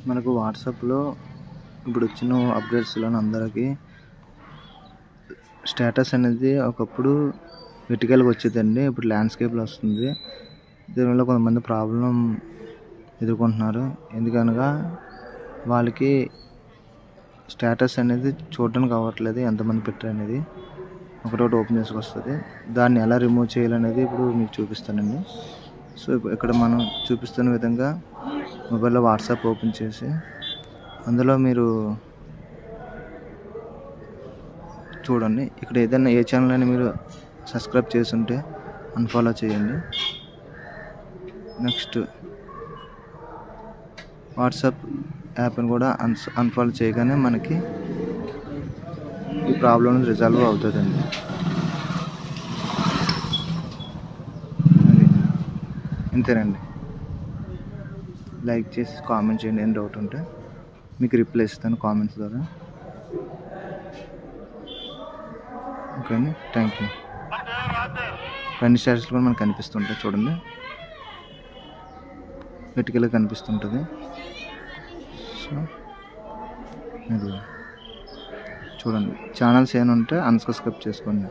మనకు వాట్సాప్లో ఇప్పుడు వచ్చిన అప్డేట్స్లో అందరికీ స్టేటస్ అనేది ఒకప్పుడు వెర్టికల్గా వచ్చేదండి, ఇప్పుడు ల్యాండ్స్కేప్లో వస్తుంది. దీనివల్ల కొంతమంది ప్రాబ్లం ఎదుర్కొంటున్నారు. ఎందుకనగా వాళ్ళకి స్టేటస్ అనేది చూడడానికి అవ్వట్లేదు, ఎంతమంది పెట్టారు అనేది ఒకటోటి ఓపెన్ చేసుకొస్తుంది. దాన్ని ఎలా రిమూవ్ చేయాలనేది ఇప్పుడు మీకు చూపిస్తానండి. సో ఇక్కడ మనం చూపిస్తున్న విధంగా మొబైల్లో వాట్సాప్ ఓపెన్ చేసి అందులో మీరు చూడండి. ఇక్కడ ఏదైనా ఏ ఛానల్ అయినా మీరు సబ్స్క్రైబ్ చేసి ఉంటే అన్ఫాలో చేయండి. నెక్స్ట్ వాట్సాప్ యాప్ని కూడా అన్ఫాలో చేయగానే మనకి ఈ ప్రాబ్లం రిజాల్వ్ అవుతుందండి. ఇంతేనండి. లైక్ చేసి కామెంట్ చేయండి, ఏం డౌట్ ఉంటే మీకు రిప్లై ఇస్తాను కామెంట్స్ ద్వారా. ఓకే అండి, థ్యాంక్ యూ. పైన స్టేటస్లు కూడా మనకు కనిపిస్తుంటాయి చూడండి, వెర్టికల్గా కనిపిస్తుంటుంది. సో ఇది చూడండి. ఛానల్స్ ఏమైనా ఉంటే అన్సబ్స్క్రైబ్ చేసుకోండి.